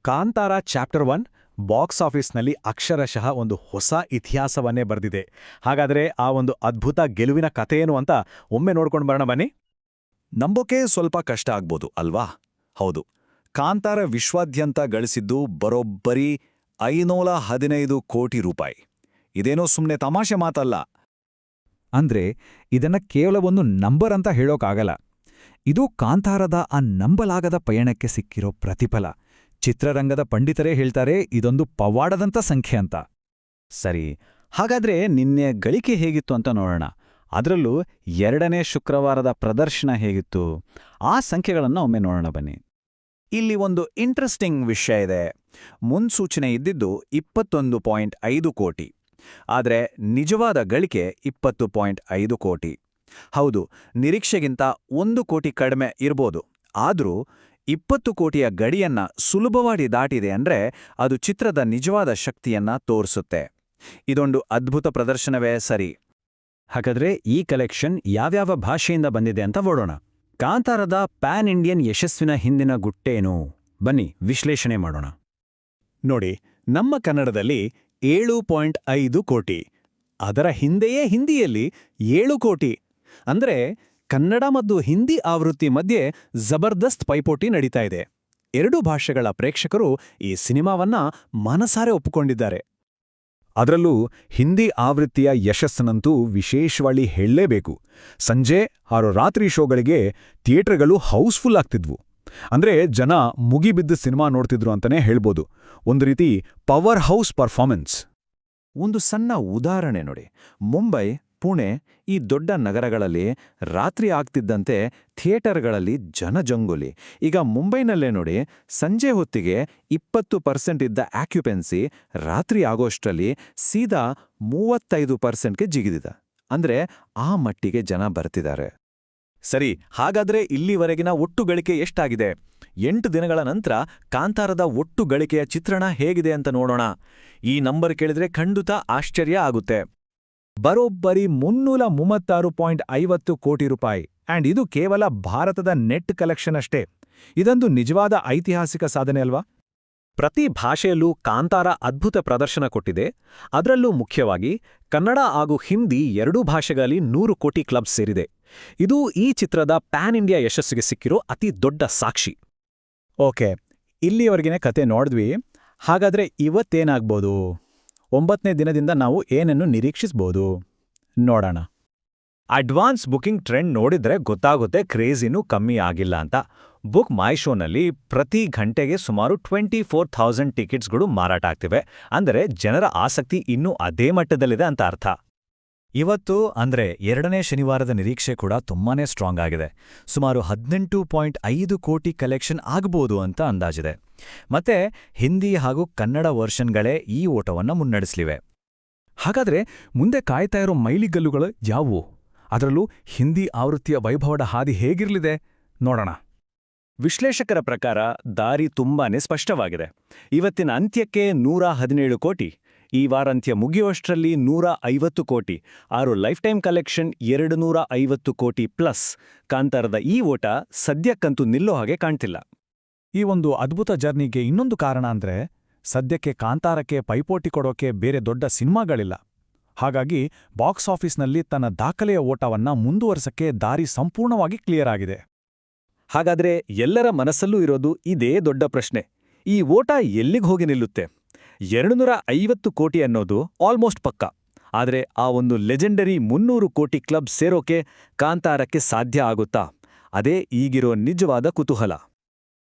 Kantara chapter 1 box ಆಫೀಸ್ನಲ್ಲಿ ಅಕ್ಷರಶಃ ಒಂದು ಹೊಸ ಇತಿಹಾಸವನ್ನೇ ಬರೆದಿದೆ. ಹಾಗಾದರೆ ಆ ಒಂದು ಅದ್ಭುತ ಗೆಲುವಿನ ಕಥೆಯೇನು ಅಂತ ಒಮ್ಮೆ ನೋಡ್ಕೊಂಡು ಬರೋಣ ಬನ್ನಿ. ನಂಬೋಕೆ ಸ್ವಲ್ಪ ಕಷ್ಟ ಆಗ್ಬೋದು ಅಲ್ವಾ? ಹೌದು, ಕಾಂತಾರ ವಿಶ್ವಾದ್ಯಂತ ಗಳಿಸಿದ್ದು ಬರೋಬ್ಬರಿ 515 ಕೋಟಿ ರೂಪಾಯಿ. ಇದೇನೋ ಸುಮ್ಮನೆ ತಮಾಷೆ ಮಾತಲ್ಲ. ಅಂದ್ರೆ ಇದನ್ನ ಕೇವಲ ಒಂದು ನಂಬರ್ ಅಂತ ಹೇಳೋಕ್ಕಾಗಲ್ಲ. ಇದು ಕಾಂತಾರದ ಆ ನಂಬಲಾಗದ ಪಯಣಕ್ಕೆ ಸಿಕ್ಕಿರೋ ಪ್ರತಿಫಲ. ಚಿತ್ರರಂಗದ ಪಂಡಿತರೇ ಹೇಳ್ತಾರೆ ಇದೊಂದು ಪವಾಡದಂಥ ಸಂಖ್ಯೆ ಅಂತ. ಸರಿ, ಹಾಗಾದ್ರೆ ನಿನ್ನೆ ಗಳಿಕೆ ಹೇಗಿತ್ತು ಅಂತ ನೋಡೋಣ. ಅದರಲ್ಲೂ 2ನೇ ಶುಕ್ರವಾರದ ಪ್ರದರ್ಶನ ಹೇಗಿತ್ತು, ಆ ಸಂಖ್ಯೆಗಳನ್ನು ಒಮ್ಮೆ ನೋಡೋಣ ಬನ್ನಿ. ಇಲ್ಲಿ ಒಂದು ಇಂಟ್ರೆಸ್ಟಿಂಗ್ ವಿಷಯ ಇದೆ. ಮುನ್ಸೂಚನೆ ಇದ್ದಿದ್ದು 21.5 ಕೋಟಿ, ಆದರೆ ನಿಜವಾದ ಗಳಿಕೆ 20.5 ಕೋಟಿ. ಹೌದು, ನಿರೀಕ್ಷೆಗಿಂತ 1 ಕೋಟಿ ಕಡಿಮೆ ಇರ್ಬೋದು. ಆದರೂ 20 ಕೋಟಿಯ ಗಡಿಯನ್ನ ಸುಲಭವಾಗಿ ದಾಟಿದೆ ಅಂದ್ರೆ ಅದು ಚಿತ್ರದ ನಿಜವಾದ ಶಕ್ತಿಯನ್ನ ತೋರಿಸುತ್ತೆ. ಇದೊಂದು ಅದ್ಭುತ ಪ್ರದರ್ಶನವೇ ಸರಿ. ಹಾಗಾದ್ರೆ ಈ ಕಲೆಕ್ಷನ್ ಯಾವ್ಯಾವ ಭಾಷೆಯಿಂದ ಬಂದಿದೆ ಅಂತ ನೋಡೋಣ. ಕಾಂತಾರದ ಪ್ಯಾನ್ ಇಂಡಿಯನ್ ಯಶಸ್ವಿನ ಹಿಂದಿನ ಗುಟ್ಟೇನು, ಬನ್ನಿ ವಿಶ್ಲೇಷಣೆ ಮಾಡೋಣ. ನೋಡಿ, ನಮ್ಮ ಕನ್ನಡದಲ್ಲಿ 7.5 ಕೋಟಿ, ಅದರ ಹಿಂದೆಯೇ ಹಿಂದಿಯಲ್ಲಿ 7 ಕೋಟಿ. ಅಂದ್ರೆ ಕನ್ನಡ ಮತ್ತು ಹಿಂದಿ ಆವೃತ್ತಿ ಮಧ್ಯೆ ಜಬರ್ದಸ್ತ್ ಪೈಪೋಟಿ ನಡೀತಾ ಇದೆ. 2 ಭಾಷೆಗಳ ಪ್ರೇಕ್ಷಕರು ಈ ಸಿನಿಮಾವನ್ನ ಮನಸಾರೆ ಒಪ್ಪಿಕೊಂಡಿದ್ದಾರೆ. ಅದರಲ್ಲೂ ಹಿಂದಿ ಆವೃತ್ತಿಯ ಯಶಸ್ಸನ್ನಂತೂ ವಿಶೇಷವಾಗಿ ಹೇಳಲೇಬೇಕು. ಸಂಜೆ ಹಾಗೂ ರಾತ್ರಿ ಶೋಗಳಿಗೆ ಥಿಯೇಟರ್ಗಳು ಹೌಸ್ಫುಲ್ ಆಗ್ತಿದ್ವು. ಅಂದ್ರೆ ಜನ ಮುಗಿಬಿದ್ದು ಸಿನಿಮಾ ನೋಡ್ತಿದ್ರು ಅಂತಲೇ ಹೇಳ್ಬೋದು. ಒಂದು ರೀತಿ ಪವರ್ ಹೌಸ್ ಪರ್ಫಾರ್ಮೆನ್ಸ್. ಒಂದು ಸಣ್ಣ ಉದಾಹರಣೆ ನೋಡಿ. ಮುಂಬೈ, ಪುಣೆ ಈ ದೊಡ್ಡ ನಗರಗಳಲ್ಲಿ ರಾತ್ರಿ ಆಗ್ತಿದ್ದಂತೆ ಥಿಯೇಟರ್ಗಳಲ್ಲಿ ಜನಜಂಗುಲಿ. ಈಗ ಮುಂಬೈನಲ್ಲೇ ನೋಡಿ, ಸಂಜೆ ಹೊತ್ತಿಗೆ 20% ಇದ್ದ ಆಕ್ಯುಪೆನ್ಸಿ ರಾತ್ರಿ ಆಗೋಷ್ಟರಲ್ಲಿ ಸೀದಾ 35%ಗೆ ಜಿಗಿದಿದೆ. ಅಂದ್ರೆ ಆ ಮಟ್ಟಿಗೆ ಜನ ಬರ್ತಿದ್ದಾರೆ. ಸರಿ, ಹಾಗಾದ್ರೆ ಇಲ್ಲಿವರೆಗಿನ ಒಟ್ಟು ಗಳಿಕೆ ಎಷ್ಟಾಗಿದೆ? 8 ದಿನಗಳ ನಂತರ ಕಾಂತಾರದ ಒಟ್ಟು ಗಳಿಕೆಯ ಚಿತ್ರಣ ಹೇಗಿದೆ ಅಂತ ನೋಡೋಣ. ಈ ನಂಬರ್ ಕೇಳಿದ್ರೆ ಖಂಡಿತ ಆಶ್ಚರ್ಯ ಆಗುತ್ತೆ. ಬರೋಬ್ಬರಿ 336.50 ಕೋಟಿ ರೂಪಾಯಿ. ಆ್ಯಂಡ್ ಇದು ಕೇವಲ ಭಾರತದ ನೆಟ್ ಕಲೆಕ್ಷನ್ ಅಷ್ಟೇ. ಇದೊಂದು ನಿಜವಾದ ಐತಿಹಾಸಿಕ ಸಾಧನೆ ಅಲ್ವಾ? ಪ್ರತಿ ಭಾಷೆಯಲ್ಲೂ ಕಾಂತಾರ ಅದ್ಭುತ ಪ್ರದರ್ಶನ ಕೊಟ್ಟಿದೆ. ಅದರಲ್ಲೂ ಮುಖ್ಯವಾಗಿ ಕನ್ನಡ ಹಾಗೂ ಹಿಂದಿ 2 ಭಾಷೆಗಳಲ್ಲಿ 100 ಕೋಟಿ ಕ್ಲಬ್ ಸೇರಿದೆ. ಇದು ಈ ಚಿತ್ರದ ಪ್ಯಾನ್ ಇಂಡಿಯಾ ಯಶಸ್ಸಿಗೆ ಸಿಕ್ಕಿರೋ ಅತಿ ದೊಡ್ಡ ಸಾಕ್ಷಿ. ಓಕೆ, ಇಲ್ಲಿಯವರೆಗಿನ ಕತೆ ನೋಡಿದ್ವಿ. ಹಾಗಾದ್ರೆ ಇವತ್ತೇನಾಗ್ಬೋದು? 9ನೇ ದಿನದಿಂದ ನಾವು ಏನನ್ನು ನಿರೀಕ್ಷಿಸ್ಬೋದು ನೋಡೋಣ. ಅಡ್ವಾನ್ಸ್ ಬುಕಿಂಗ್ ಟ್ರೆಂಡ್ ನೋಡಿದ್ರೆ ಗೊತ್ತಾಗುತ್ತೆ ಕ್ರೇಜಿನೂ ಕಮ್ಮಿ ಆಗಿಲ್ಲ ಅಂತ. ಬುಕ್ ಮೈ ಶೋನಲ್ಲಿ ಪ್ರತಿ ಗಂಟೆಗೆ ಸುಮಾರು 24,000 ಟಿಕೆಟ್ಸ್ಗಳು ಮಾರಾಟ ಆಗ್ತಿವೆ. ಅಂದರೆ ಜನರ ಆಸಕ್ತಿ ಇನ್ನೂ ಅದೇ ಮಟ್ಟದಲ್ಲಿದೆ ಅಂತ ಅರ್ಥ. ಇವತ್ತು ಅಂದ್ರೆ 2ನೇ ಶನಿವಾರದ ನಿರೀಕ್ಷೆ ಕೂಡ ತುಂಬಾನೇ ಸ್ಟ್ರಾಂಗ್ ಆಗಿದೆ. ಸುಮಾರು 18.5 ಕೋಟಿ ಕಲೆಕ್ಷನ್ ಆಗ್ಬೋದು ಅಂತ ಅಂದಾಜಿದೆ. ಮತ್ತೆ ಹಿಂದಿ ಹಾಗೂ ಕನ್ನಡ ವರ್ಷನ್ಗಳೇ ಈ ಓಟವನ್ನ ಮುನ್ನಡೆಸಲಿವೆ. ಹಾಗಾದ್ರೆ ಮುಂದೆ ಕಾಯ್ತಾ ಇರೋ ಮೈಲಿಗಲ್ಲುಗಳು ಯಾವುವು? ಅದರಲ್ಲೂ ಹಿಂದಿ ಆವೃತ್ತಿಯ ವೈಭವದ ಹಾದಿ ಹೇಗಿರಲಿದೆ ನೋಡೋಣ. ವಿಶ್ಲೇಷಕರ ಪ್ರಕಾರ ದಾರಿ ತುಂಬಾನೇ ಸ್ಪಷ್ಟವಾಗಿದೆ. ಇವತ್ತಿನ ಅಂತ್ಯಕ್ಕೆ 117 ಕೋಟಿ, ಈ ವಾರಾಂತ್ಯ ಮುಗಿಯುವಷ್ಟರಲ್ಲಿ 150 ಕೋಟಿ, ಲೈಫ್ ಟೈಮ್ ಕಲೆಕ್ಷನ್ 250 ಕೋಟಿ ಪ್ಲಸ್. ಕಾಂತಾರದ ಈ ಓಟ ಸದ್ಯಕ್ಕಂತೂ ನಿಲ್ಲೋ ಹಾಗೆ ಕಾಣ್ತಿಲ್ಲ. ಈ ಒಂದು ಅದ್ಭುತ ಜರ್ನಿಗೆ ಇನ್ನೊಂದು ಕಾರಣ ಅಂದ್ರೆ ಸದ್ಯಕ್ಕೆ ಕಾಂತಾರಕ್ಕೆ ಪೈಪೋಟಿ ಕೊಡೋಕೆ ಬೇರೆ ದೊಡ್ಡ ಸಿನಿಮಾಗಳಿಲ್ಲ. ಹಾಗಾಗಿ ಬಾಕ್ಸ್ ಆಫೀಸ್ನಲ್ಲಿ ತನ್ನ ದಾಖಲೆಯ ಓಟವನ್ನ ಮುಂದುವರಿಸಕ್ಕೆ ದಾರಿ ಸಂಪೂರ್ಣವಾಗಿ ಕ್ಲಿಯರ್ ಆಗಿದೆ. ಹಾಗಾದ್ರೆ ಎಲ್ಲರ ಮನಸ್ಸಲ್ಲೂ ಇರೋದು ಇದೇ ದೊಡ್ಡ ಪ್ರಶ್ನೆ. ಈ ಓಟ ಎಲ್ಲಿಗೆ ಹೋಗಿ ನಿಲ್ಲುತ್ತೆ? 250 ಕೋಟಿ ಅನ್ನೋದು ಆಲ್ಮೋಸ್ಟ್ ಪಕ್ಕ. ಆದರೆ ಆ ಒಂದು ಲೆಜೆಂಡರಿ 300 ಕೋಟಿ ಕ್ಲಬ್ ಸೇರೋಕೆ ಕಾಂತಾರಕ್ಕೆ ಸಾಧ್ಯ ಆಗುತ್ತಾ? ಅದೇ ಈಗಿರೋ ನಿಜವಾದ ಕುತೂಹಲ.